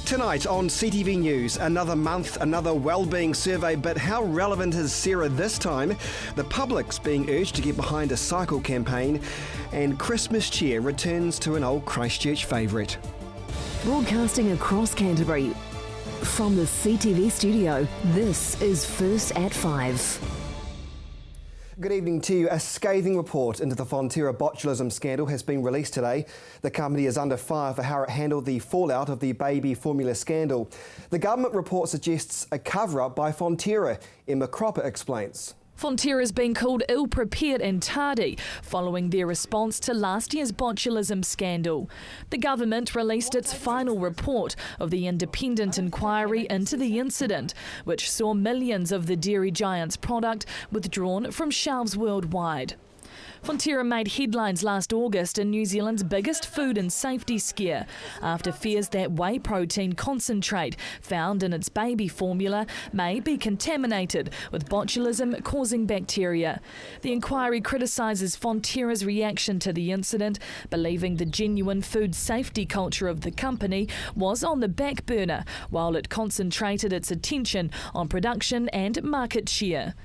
Tonight on CTV News, another month, another wellbeing survey, but how relevant is Sarah this time? The public's being urged to get behind a cycle campaign, and Christmas cheer returns to an old Christchurch favourite. Broadcasting across Canterbury, from the CTV studio, this is First at 5. Good evening to you. A scathing report into the Fonterra botulism scandal has been released today. The company is under fire for how it handled the fallout of the baby formula scandal. The government report suggests a cover-up by Fonterra. Emma Cropper explains. Fonterra's been called ill-prepared and tardy following their response to last year's botulism scandal. The government released its final report of the independent inquiry into the incident, which saw millions of the dairy giant's product withdrawn from shelves worldwide. Fonterra made headlines last August in New Zealand's biggest food and safety scare after fears that whey protein concentrate found in its baby formula may be contaminated with botulism-causing bacteria. The inquiry criticises Fonterra's reaction to the incident, believing the genuine food safety culture of the company was on the back burner while it concentrated its attention on production and market share.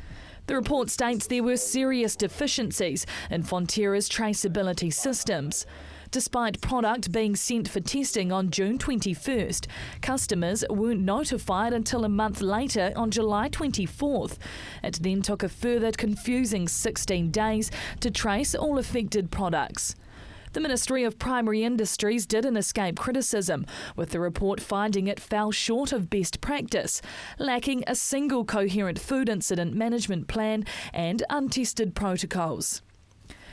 The report states there were serious deficiencies in Fonterra's traceability systems. Despite product being sent for testing on June 21st, customers weren't notified until a month later on July 24th. It then took a further confusing 16 days to trace all affected products. The Ministry of Primary Industries didn't escape criticism, with the report finding it fell short of best practice, lacking a single coherent food incident management plan and untested protocols.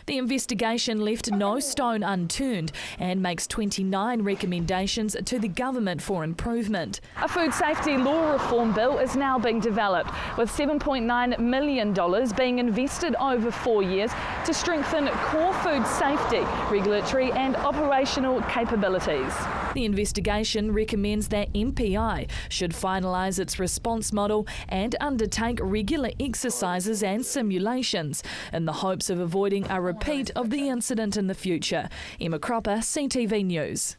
The investigation left no stone unturned and makes 29 recommendations to the government for improvement. A food safety law reform bill is now being developed, with $7.9 million being invested over 4 years to strengthen core food safety, regulatory and operational capabilities. The investigation recommends that MPI should finalise its response model and undertake regular exercises and simulations in the hopes of avoiding a repeat of the incident in the future. Emma Cropper, CTV News.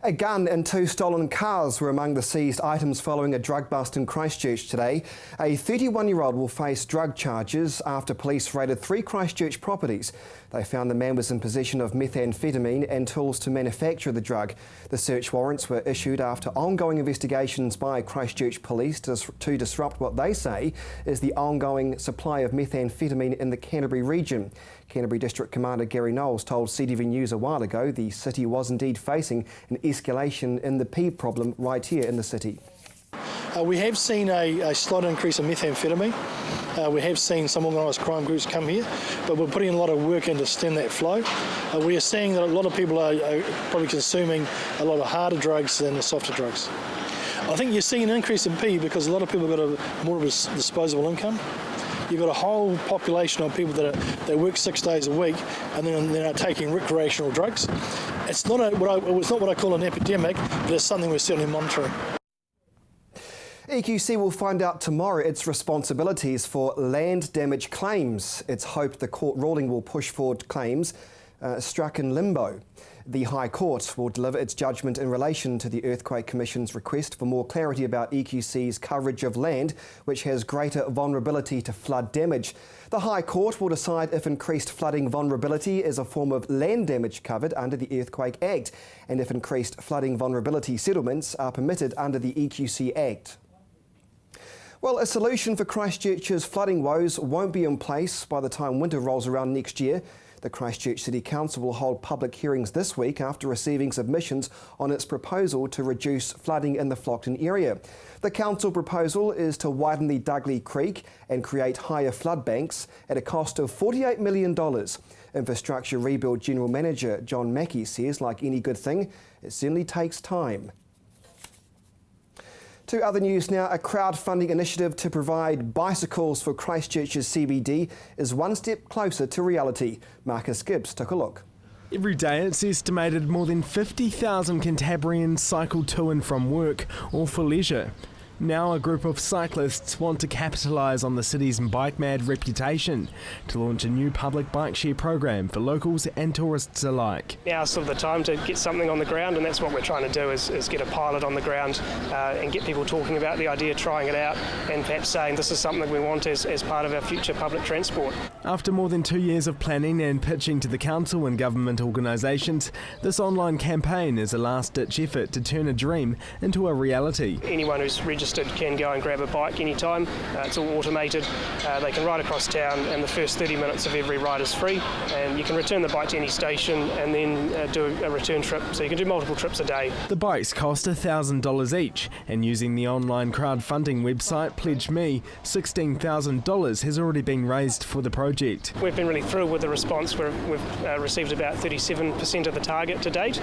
A gun and 2 stolen cars were among the seized items following a drug bust in Christchurch today. A 31-year-old will face drug charges after police raided 3 Christchurch properties. They found the man was in possession of methamphetamine and tools to manufacture the drug. The search warrants were issued after ongoing investigations by Christchurch police to disrupt what they say is the ongoing supply of methamphetamine in the Canterbury region. Canterbury District Commander Gary Knowles told CTV News a while ago the city was indeed facing an escalation in the PED problem right here in the city. We have seen a slight increase in methamphetamine. We have seen some organised crime groups come here, but we're putting a lot of work in to stem that flow. We are seeing that a lot of people are probably consuming a lot of harder drugs than the softer drugs. I think you're seeing an increase in PED because a lot of people have got more of a disposable income. You've got a whole population of people that work 6 days a week and then they're taking recreational drugs. It's not what I call an epidemic, but it's something we're certainly monitoring. EQC will find out tomorrow its responsibilities for land damage claims. It's hoped the court ruling will push forward claims struck in limbo. The High Court will deliver its judgment in relation to the Earthquake Commission's request for more clarity about EQC's coverage of land, which has greater vulnerability to flood damage. The High Court will decide if increased flooding vulnerability is a form of land damage covered under the Earthquake Act, and if increased flooding vulnerability settlements are permitted under the EQC Act. Well, a solution for Christchurch's flooding woes won't be in place by the time winter rolls around next year. The Christchurch City Council will hold public hearings this week after receiving submissions on its proposal to reduce flooding in the Flockton area. The council proposal is to widen the Dudley Creek and create higher flood banks at a cost of $48 million. Infrastructure Rebuild General Manager John Mackey says, like any good thing, it certainly takes time. To other news now, a crowdfunding initiative to provide bicycles for Christchurch's CBD is one step closer to reality. Marcus Gibbs took a look. Every day it's estimated more than 50,000 Cantabrians cycle to and from work or for leisure. Now a group of cyclists want to capitalise on the city's bike-mad reputation to launch a new public bike share program for locals and tourists alike. Now's sort of the time to get something on the ground, and that's what we're trying to do is get a pilot on the ground and get people talking about the idea, trying it out, and perhaps saying this is something we want as part of our future public transport. After more than 2 years of planning and pitching to the council and government organisations, this online campaign is a last-ditch effort to turn a dream into a reality. Anyone who's registered can go and grab a bike anytime. It's all automated. They can ride across town, and the first 30 minutes of every ride is free, and you can return the bike to any station and then do a return trip, so you can do multiple trips a day. The bikes cost $1,000 each, and using the online crowdfunding website Pledge Me, $16,000 has already been raised for the project. We've been really thrilled with the response. We've received about 37% of the target to date.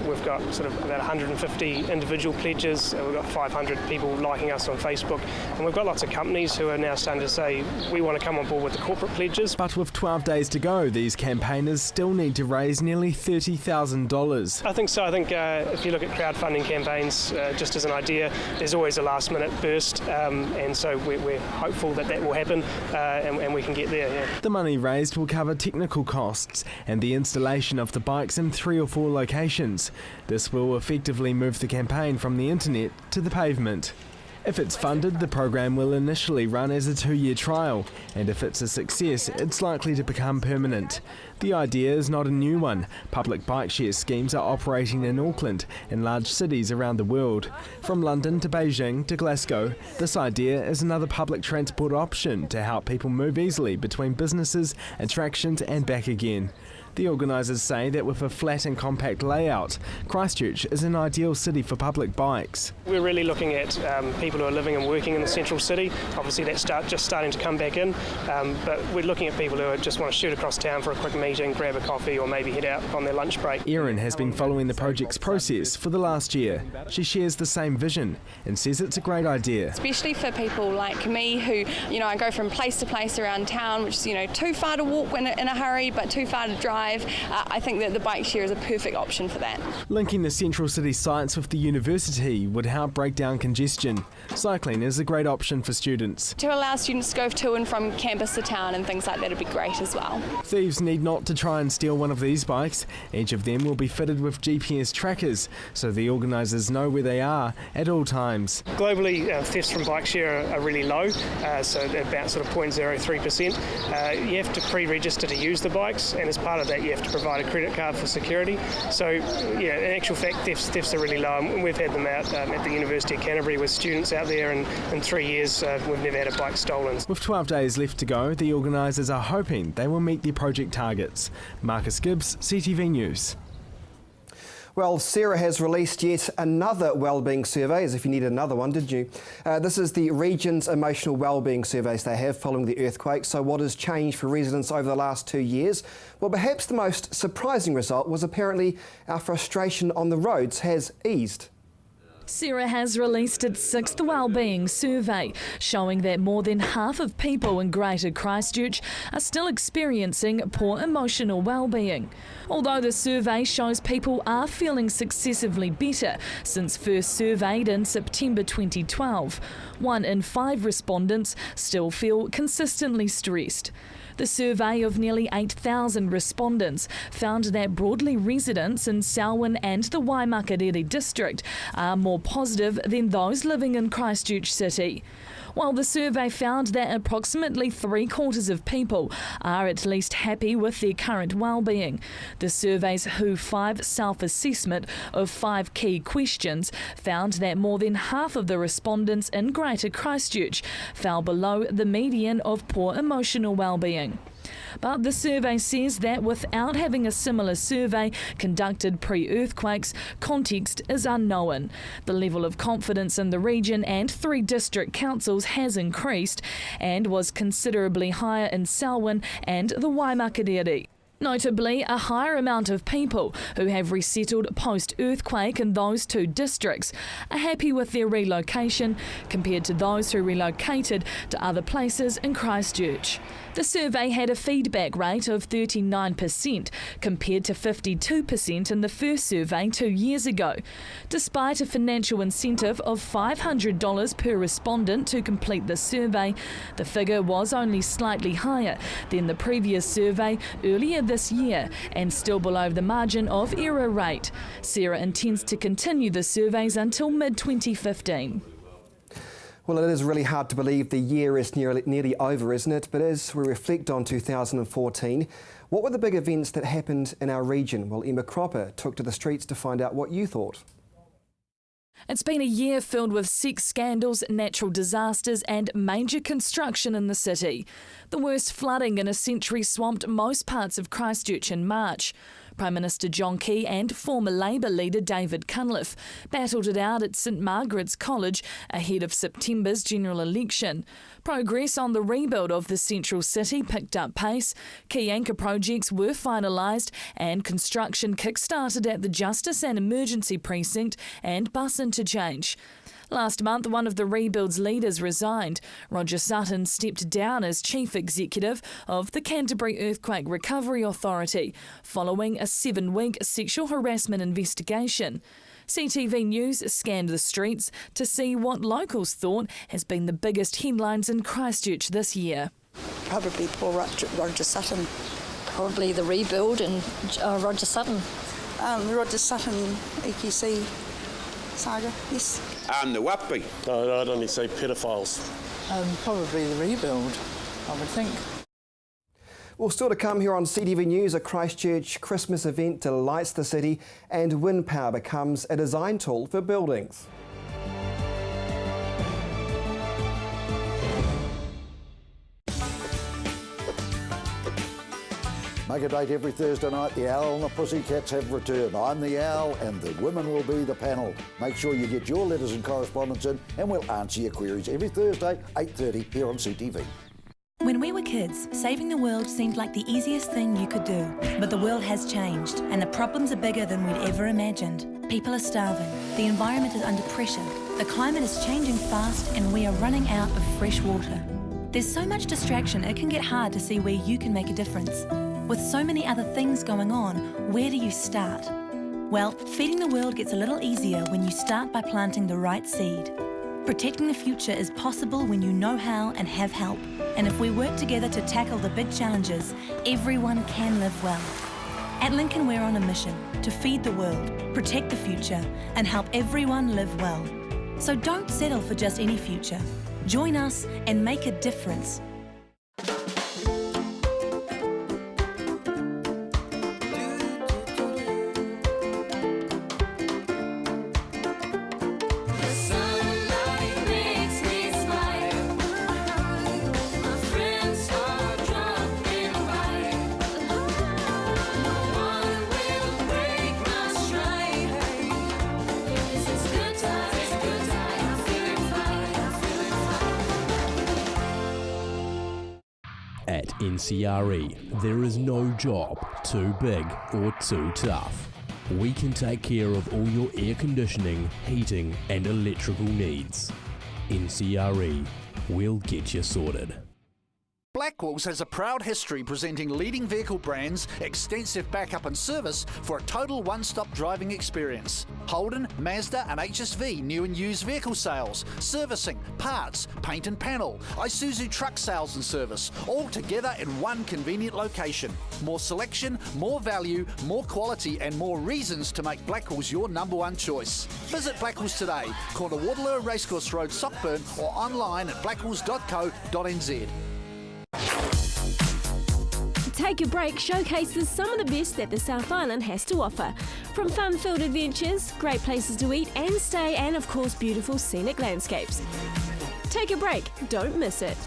We've got sort of about 150 individual pledges. We've got 500 people liking us on Facebook, and we've got lots of companies who are now starting to say we want to come on board with the corporate pledges. But with 12 days to go, these campaigners still need to raise nearly $30,000. I think so. I think if you look at crowdfunding campaigns, just as an idea, there's always a last minute burst, and so we're hopeful that will happen and we can get there. Yeah. The money raised will cover technical costs and the installation of the bikes in 3 or 4 locations. This will effectively move the campaign from the internet to the pavement. If it's funded, the program will initially run as a 2-year trial, and if it's a success, it's likely to become permanent. The idea is not a new one. Public bike share schemes are operating in Auckland and large cities around the world. From London to Beijing to Glasgow, this idea is another public transport option to help people move easily between businesses, attractions and back again. The organisers say that with a flat and compact layout, Christchurch is an ideal city for public bikes. We're really looking at people who are living and working in the central city. Obviously that's just starting to come back in, but we're looking at people who just want to shoot across town for a quick meeting, grab a coffee or maybe head out on their lunch break. Erin has been following the project's process for the last year. She shares the same vision and says it's a great idea. Especially for people like me who, I go from place to place around town, which is, too far to walk in a hurry but too far to drive. I think that the bike share is a perfect option for that. Linking the central city sites with the university would help break down congestion. Cycling is a great option for students. To allow students to go to and from campus to town and things like that would be great as well. Thieves need not to try and steal one of these bikes. Each of them will be fitted with GPS trackers, so the organisers know where they are at all times. Globally, thefts from bike share are really low, so about sort of 0.03%. You have to pre-register to use the bikes, and as part of that you have to provide a credit card for security. So yeah, in actual fact thefts are really low, and we've had them out at the University of Canterbury with students out there, and in 3 years we've never had a bike stolen. With 12 days left to go, the organisers are hoping they will meet their project targets. Marcus Gibbs, CTV News. Well, Sarah has released yet another wellbeing survey, as if you needed another one, did you? This is the region's emotional wellbeing surveys they have following the earthquake. So what has changed for residents over the last 2 years? Well, perhaps the most surprising result was apparently our frustration on the roads has eased. Sarah has released its 6th wellbeing survey, showing that more than half of people in Greater Christchurch are still experiencing poor emotional wellbeing. Although the survey shows people are feeling successively better since first surveyed in September 2012, 1 in 5 respondents still feel consistently stressed. The survey of nearly 8,000 respondents found that broadly residents in Selwyn and the Waimakariri district are more positive than those living in Christchurch City. While the survey found that approximately 3/4 of people are at least happy with their current well-being. The survey's Who5 self-assessment of 5 key questions found that more than half of the respondents in Greater Christchurch fell below the median of poor emotional well-being. But the survey says that without having a similar survey conducted pre-earthquakes, context is unknown. The level of confidence in the region and 3 district councils has increased and was considerably higher in Selwyn and the Waimakariri. Notably, a higher amount of people who have resettled post-earthquake in those two districts are happy with their relocation compared to those who relocated to other places in Christchurch. The survey had a feedback rate of 39% compared to 52% in the first survey 2 years ago. Despite a financial incentive of $500 per respondent to complete the survey, the figure was only slightly higher than the previous survey earlier this year and still below the margin of error rate. Sarah intends to continue the surveys until mid-2015. Well, it is really hard to believe the year is nearly over, isn't it? But as we reflect on 2014, what were the big events that happened in our region? Well, Emma Cropper took to the streets to find out what you thought. It's been a year filled with sex scandals, natural disasters and major construction in the city. The worst flooding in a century swamped most parts of Christchurch in March. Prime Minister John Key and former Labour leader David Cunliffe battled it out at St Margaret's College ahead of September's general election. Progress on the rebuild of the central city picked up pace. Key anchor projects were finalised and construction kick-started at the Justice and Emergency Precinct and bus interchange. Last month, one of the rebuild's leaders resigned. Roger Sutton stepped down as Chief Executive of the Canterbury Earthquake Recovery Authority, following a 7-week sexual harassment investigation. CTV News scanned the streets to see what locals thought has been the biggest headlines in Christchurch this year. Probably poor Roger Sutton. Probably the rebuild and Roger Sutton. Roger Sutton, EQC saga, yes. And the Wappy. I'd only say pedophiles. Probably the rebuild, I would think. Well, still to come here on CTV News, a Christchurch Christmas event delights the city and wind power becomes a design tool for buildings. Make a date every Thursday night. The Owl and the Pussycats have returned. I'm the Owl and the women will be the panel. Make sure you get your letters and correspondence in and we'll answer your queries every Thursday, 8:30 here on CTV. When we were kids, saving the world seemed like the easiest thing you could do. But the world has changed and the problems are bigger than we'd ever imagined. People are starving, the environment is under pressure, the climate is changing fast and we are running out of fresh water. There's so much distraction it can get hard to see where you can make a difference. With so many other things going on, where do you start? Well, feeding the world gets a little easier when you start by planting the right seed. Protecting the future is possible when you know how and have help. And if we work together to tackle the big challenges, everyone can live well. At Lincoln, we're on a mission to feed the world, protect the future, and help everyone live well. So don't settle for just any future. Join us and make a difference. At NCRE, there is no job too big or too tough. We can take care of all your air conditioning, heating and electrical needs. NCRE, we'll get you sorted. Blackwells has a proud history presenting leading vehicle brands, extensive backup and service for a total one-stop driving experience. Holden, Mazda and HSV new and used vehicle sales, servicing, parts, paint and panel, Isuzu truck sales and service, all together in one convenient location. More selection, more value, more quality and more reasons to make Blackwells your #1 choice. Visit Blackwells today, corner Waterloo Racecourse Road, Sockburn or online at blackwells.co.nz. Take a Break showcases some of the best that the South Island has to offer. From fun-filled adventures, great places to eat and stay, and of course beautiful scenic landscapes. Take a break, don't miss it.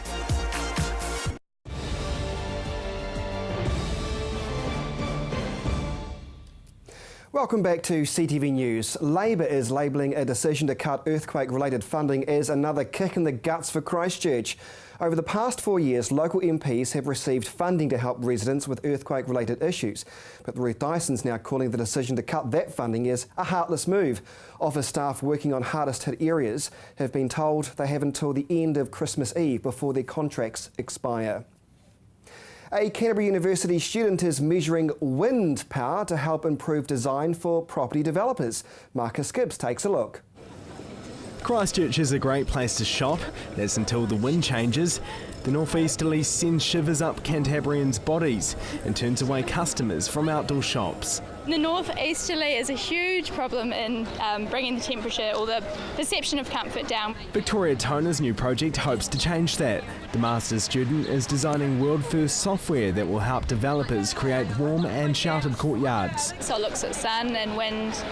Welcome back to CTV News. Labour is labelling a decision to cut earthquake-related funding as another kick in the guts for Christchurch. Over the past 4 years, local MPs have received funding to help residents with earthquake-related issues. But Ruth Dyson's now calling the decision to cut that funding as a heartless move. Office staff working on hardest-hit areas have been told they have until the end of Christmas Eve before their contracts expire. A Canterbury University student is measuring wind power to help improve design for property developers. Marcus Gibbs takes a look. Christchurch is a great place to shop. That's until the wind changes. The northeasterly sends shivers up Cantabrians' bodies and turns away customers from outdoor shops. The northeasterly is a huge problem in bringing the temperature or the perception of comfort down. Victoria Toner's new project hopes to change that. The master's student is designing world-first software that will help developers create warm and sheltered courtyards. So it looks at sun and wind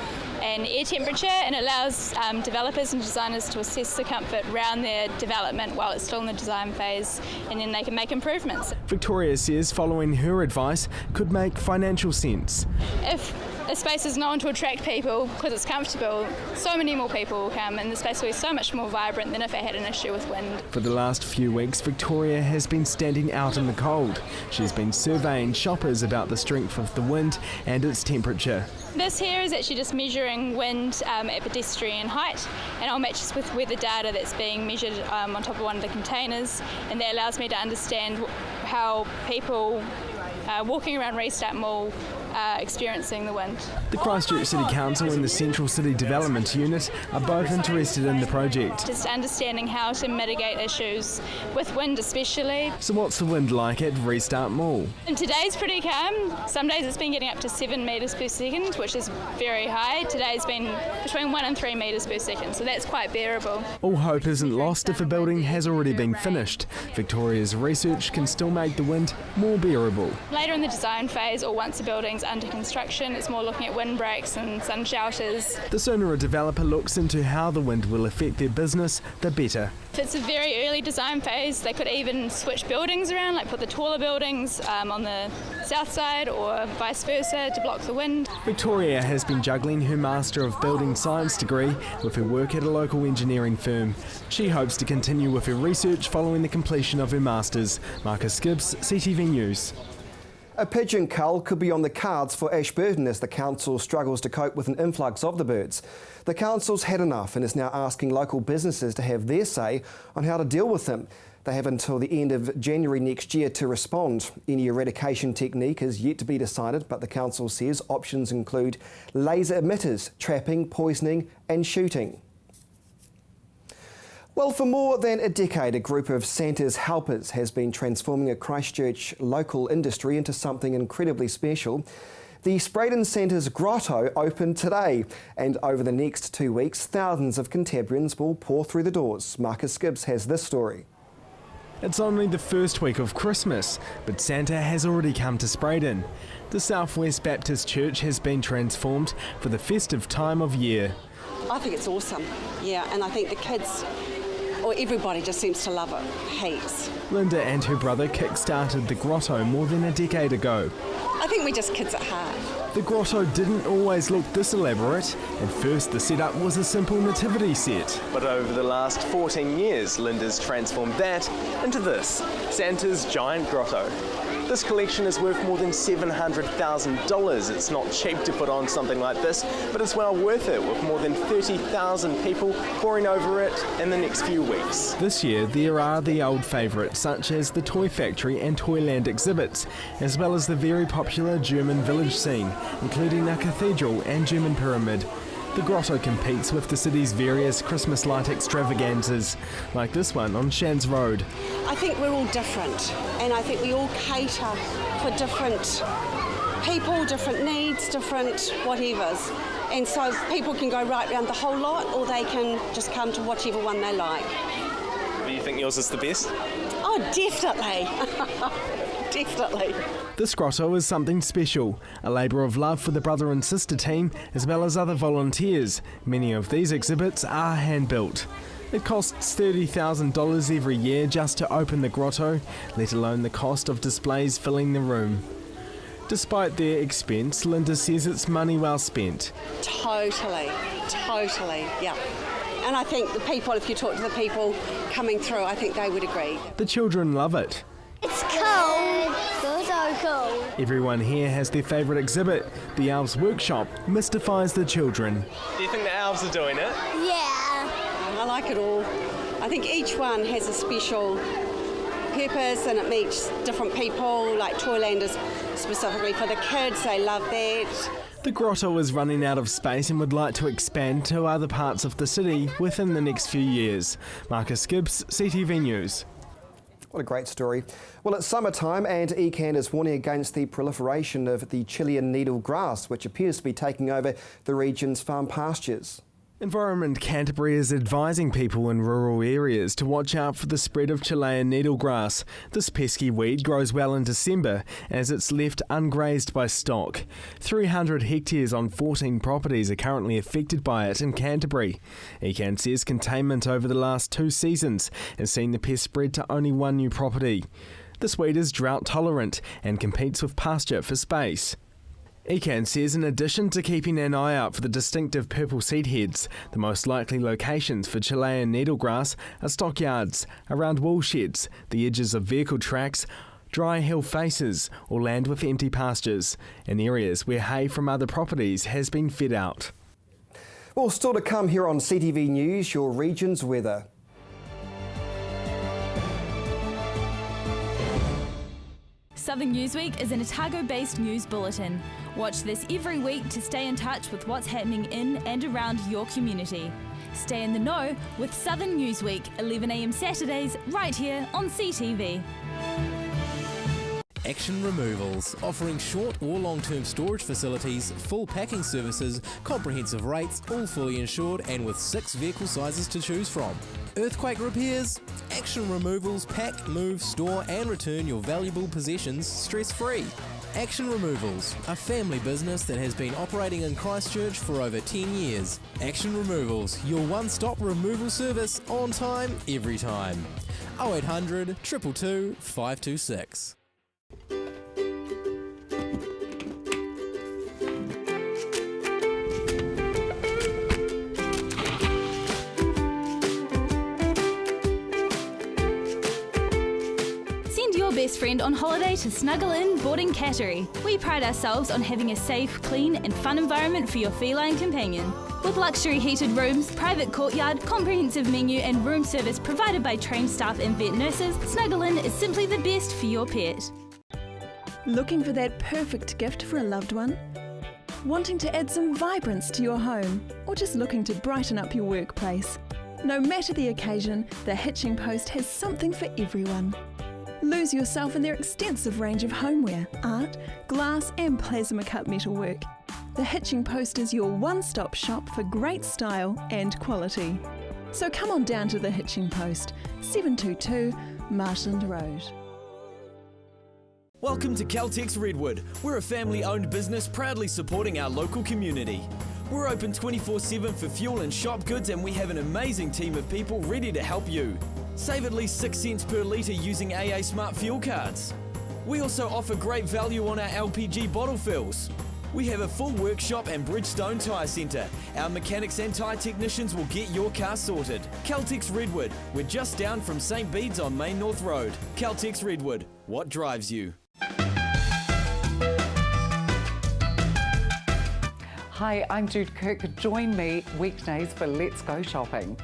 and air temperature, and it allows developers and designers to assess the comfort around their development while it's still in the design phase, and then they can make improvements. Victoria says following her advice could make financial sense. If a space is known to attract people because it's comfortable, so many more people will come, and the space will be so much more vibrant than if it had an issue with wind. For the last few weeks, Victoria has been standing out in the cold. She's been surveying shoppers about the strength of the wind and its temperature. This here is actually just measuring wind at pedestrian height, and I'll match this with weather data that's being measured on top of one of the containers, and that allows me to understand how people walking around Restart Mall experiencing the wind. The Christchurch City Council and the Central City Development Unit are both interested in the project. Just understanding how to mitigate issues with wind especially. So what's the wind like at Restart Mall? And today's pretty calm. Some days it's been getting up to 7 metres per second, which is very high. Today's been between 1 and 3 metres per second, so that's quite bearable. All hope isn't lost if a building has already been finished. Victoria's research can still make the wind more bearable. Later in the design phase, or once a building's under construction, it's more looking at windbreaks and sun shelters. The sooner a developer looks into how the wind will affect their business, the better. If it's a very early design phase, they could even switch buildings around, like put the taller buildings on the south side or vice versa to block the wind. Victoria has been juggling her Master of Building Science degree with her work at a local engineering firm. She hopes to continue with her research following the completion of her Masters. Marcus Gibbs, CTV News. A pigeon cull could be on the cards for Ashburton as the council struggles to cope with an influx of the birds. The council's had enough and is now asking local businesses to have their say on how to deal with them. They have until the end of January next year to respond. Any eradication technique is yet to be decided, but the council says options include laser emitters, trapping, poisoning and shooting. Well, for more than a decade, a group of Santa's helpers has been transforming a Christchurch local industry into something incredibly special. The Sprayden Santa's grotto opened today, and over the next 2 weeks, thousands of Cantabrians will pour through the doors. Marcus Gibbs has this story. It's only the first week of Christmas, but Santa has already come to Sprayden. The Southwest Baptist Church has been transformed for the festive time of year. I think it's awesome, yeah, and I think the kids, or everybody just seems to love it, heaps. Linda and her brother kick-started the grotto more than a decade ago. I think we're just kids at heart. The grotto didn't always look this elaborate. At first the setup was a simple nativity set. But over the last 14 years, Linda's transformed that into this, Santa's giant grotto. This collection is worth more than $700,000. It's not cheap to put on something like this, but it's well worth it, with more than 30,000 people poring over it in the next few weeks. This year there are the old favourites such as the Toy Factory and Toyland exhibits, as well as the very popular German village scene, including a cathedral and German pyramid. The grotto competes with the city's various Christmas light extravaganzas, like this one on Shands Road. I think we're all different, and I think we all cater for different people, different needs, different whatevers. And so people can go right round the whole lot, or they can just come to whichever one they like. Do you think yours is the best? Oh, definitely. Definitely. This grotto is something special, a labour of love for the brother and sister team, as well as other volunteers. Many of these exhibits are hand-built. It costs $30,000 every year just to open the grotto, let alone the cost of displays filling the room. Despite their expense, Linda says it's money well spent. Totally, yeah. And I think the people, if you talk to the people coming through, I think they would agree. The children love it. It's cool. So cool. Everyone here has their favourite exhibit. The Elves Workshop mystifies the children. Do you think the elves are doing it? Yeah. I like it all. I think each one has a special purpose and it meets different people, like Toyland is specifically for the kids, they love that. The grotto is running out of space and would like to expand to other parts of the city within the next few years. Marcus Gibbs, CTV News. What a great story. Well, it's summertime and ECAN is warning against the proliferation of the Chilean needle grass, which appears to be taking over the region's farm pastures. Environment Canterbury is advising people in rural areas to watch out for the spread of Chilean needlegrass. This pesky weed grows well in December as it's left ungrazed by stock. 300 hectares on 14 properties are currently affected by it in Canterbury. ECAN says containment over the last 2 seasons has seen the pest spread to only 1 new property. This weed is drought tolerant and competes with pasture for space. ECAN says in addition to keeping an eye out for the distinctive purple seed heads, the most likely locations for Chilean needlegrass are stockyards, around wool sheds, the edges of vehicle tracks, dry hill faces or land with empty pastures, in areas where hay from other properties has been fed out. Well, still to come here on CTV News, your region's weather. Southern Newsweek is an Otago-based news bulletin. Watch this every week to stay in touch with what's happening in and around your community. Stay in the know with Southern Newsweek, 11 a.m. Saturdays, right here on CTV. Action Removals, offering short or long-term storage facilities, full packing services, comprehensive rates, all fully insured and with 6 vehicle sizes to choose from. Earthquake repairs? Action Removals pack, move, store and return your valuable possessions stress-free. Action Removals, a family business that has been operating in Christchurch for over 10 years. Action Removals, your one-stop removal service on time, every time. 0800 222 526. Best friend on holiday to snuggle in boarding Canterbury. We pride ourselves on having a safe, clean and fun environment for your feline companion. With luxury heated rooms, private courtyard, comprehensive menu and room service provided by trained staff and vet nurses, Snuggle In is simply the best for your pet. Looking for that perfect gift for a loved one? Wanting to add some vibrance to your home? Or just looking to brighten up your workplace? No matter the occasion, the Hitching Post has something for everyone. Lose yourself in their extensive range of homeware, art, glass and plasma cut metalwork. The Hitching Post is your one-stop shop for great style and quality. So come on down to the Hitching Post, 722 Marshland Road. Welcome to Caltex Redwood. We're a family-owned business proudly supporting our local community. We're open 24/7 for fuel and shop goods and we have an amazing team of people ready to help you. Save at least 6 cents per litre using AA Smart Fuel cards. We also offer great value on our LPG bottle fills. We have a full workshop and Bridgestone Tyre Centre. Our mechanics and tyre technicians will get your car sorted. Caltex Redwood, we're just down from St Bede's on Main North Road. Caltex Redwood, what drives you? Hi, I'm Jude Kirk. Join me weekdays for Let's Go Shopping.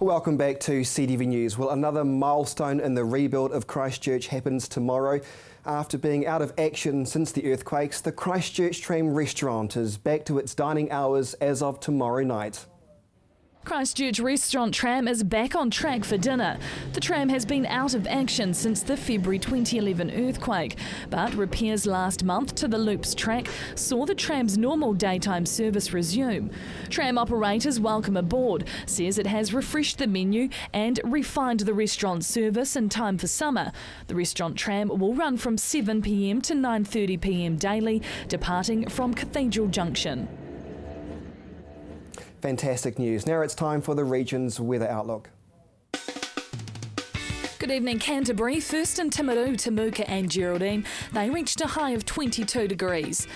Welcome back to CTV News. Well, another milestone in the rebuild of Christchurch happens tomorrow. After being out of action since the earthquakes, the Christchurch Tram restaurant is back to its dining hours as of tomorrow night. Christchurch restaurant Tram is back on track for dinner. The tram has been out of action since the February 2011 earthquake, but repairs last month to the loop's track saw the tram's normal daytime service resume. Tram operators welcome aboard, says it has refreshed the menu and refined the restaurant service in time for summer. The restaurant Tram will run from 7 p.m. to 9:30 p.m. daily, departing from Cathedral Junction. Fantastic news. Now it's time for the region's weather outlook. Good evening, Canterbury. First in Timaru, Temuka and Geraldine. They reached a high of 22 degrees.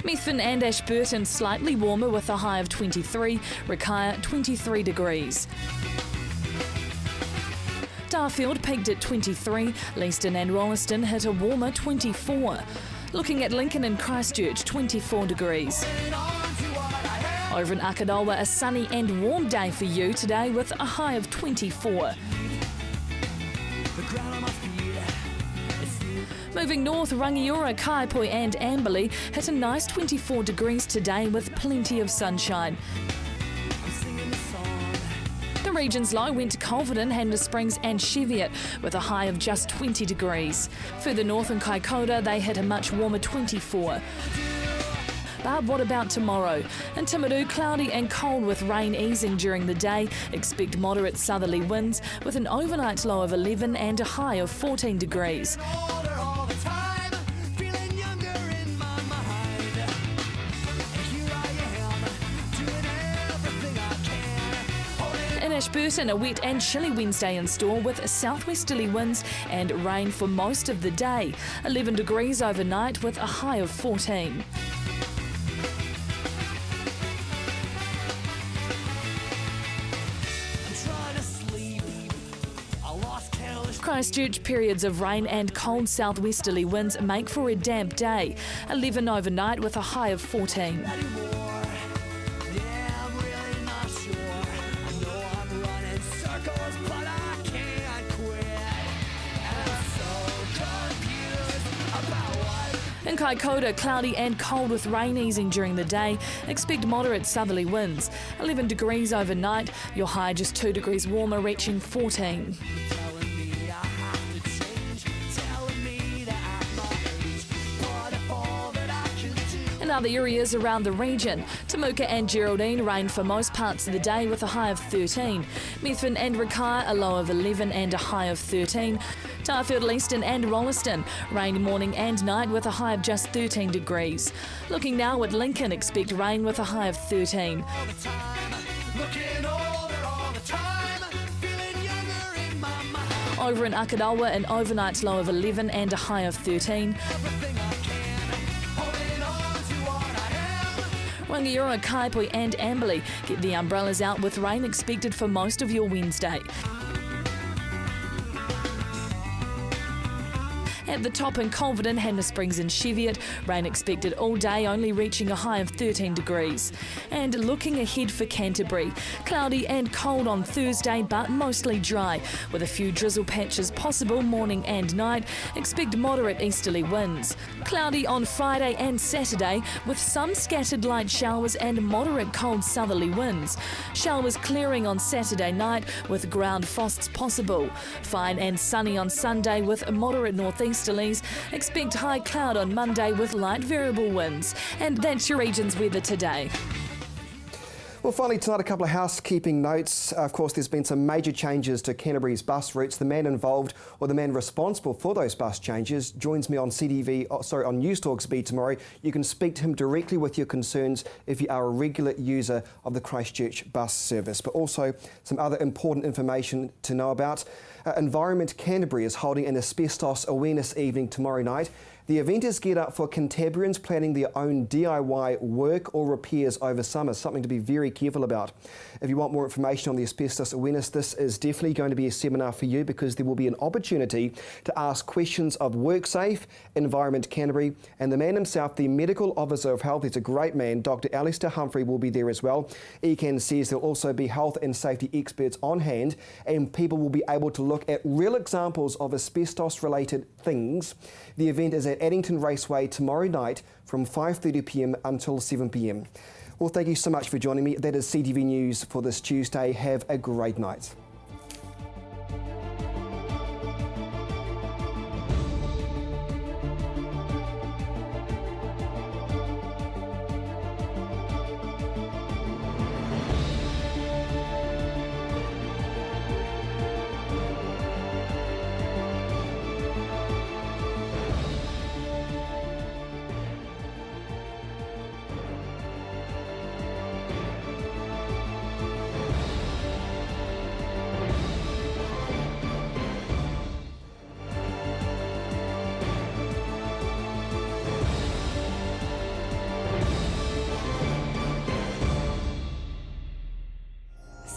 Methven and Ashburton slightly warmer with a high of 23. Rakaia 23 degrees. Darfield peaked at 23. Leeston and Rolleston hit a warmer 24. Looking at Lincoln and Christchurch, 24 degrees. Over in Akadawa, a sunny and warm day for you today with a high of 24. Moving north, Rangiora, Kaipoi and Amberley hit a nice 24 degrees today with plenty of sunshine. The region's low went to Culverden, Hanna Springs and Cheviot with a high of just 20 degrees. Further north in Kaikoura, they hit a much warmer 24. But what about tomorrow? In Timaru, cloudy and cold with rain easing during the day. Expect moderate southerly winds with an overnight low of 11 and a high of 14 degrees. In Ashburton, a wet and chilly Wednesday in store with southwesterly winds and rain for most of the day. 11 degrees overnight with a high of 14. Christchurch, periods of rain and cold southwesterly winds make for a damp day. 11 overnight with a high of 14. In Kaikoura, cloudy and cold with rain easing during the day. Expect moderate southerly winds. 11 degrees overnight, your high just 2 degrees warmer, reaching 14. In other areas around the region, Temuka and Geraldine rain for most parts of the day with a high of 13. Methven and Rakaia a low of 11 and a high of 13. Darfield, Leeston and Rolleston rain morning and night with a high of just 13 degrees. Looking now at Lincoln, expect rain with a high of 13. Over in Akadawa, an overnight low of 11 and a high of 13. Rangiora, Kaipoi and Amberley get the umbrellas out with rain expected for most of your Wednesday. At the top in Culverden, Hanna Springs and Cheviot, rain expected all day, only reaching a high of 13 degrees. And looking ahead for Canterbury, cloudy and cold on Thursday, but mostly dry, with a few drizzle patches possible morning and night. Expect moderate easterly winds. Cloudy on Friday and Saturday, with some scattered light showers and moderate cold southerly winds. Showers clearing on Saturday night, with ground frosts possible. Fine and sunny on Sunday, with moderate northeasterlies. Expect high cloud on Monday with light variable winds. And that's your region's weather today. Well, finally tonight, a couple of housekeeping notes. Of course, there's been some major changes to Canterbury's bus routes. The man involved, or the man responsible for those bus changes, joins me on on News Talk Speed tomorrow. You can speak to him directly with your concerns if you are a regular user of the Christchurch bus service. But also some other important information to know about. Environment Canterbury is holding an asbestos awareness evening tomorrow night. The event is geared up for Cantabrians planning their own DIY work or repairs over summer, something to be very careful about. If you want more information on the asbestos awareness, this is definitely going to be a seminar for you, because there will be an opportunity to ask questions of WorkSafe, Environment Canterbury, and the man himself, the Medical Officer of Health. He's a great man, Dr. Alistair Humphrey, will be there as well. ECAN says there'll also be health and safety experts on hand, and people will be able to look at real examples of asbestos-related things. The event is at Addington Raceway tomorrow night from 5:30 p.m. until 7 p.m. Well, thank you so much for joining me. That is CTV News for this Tuesday. Have a great night.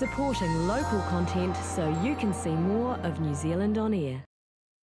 supporting local content so you can see more of New Zealand on air.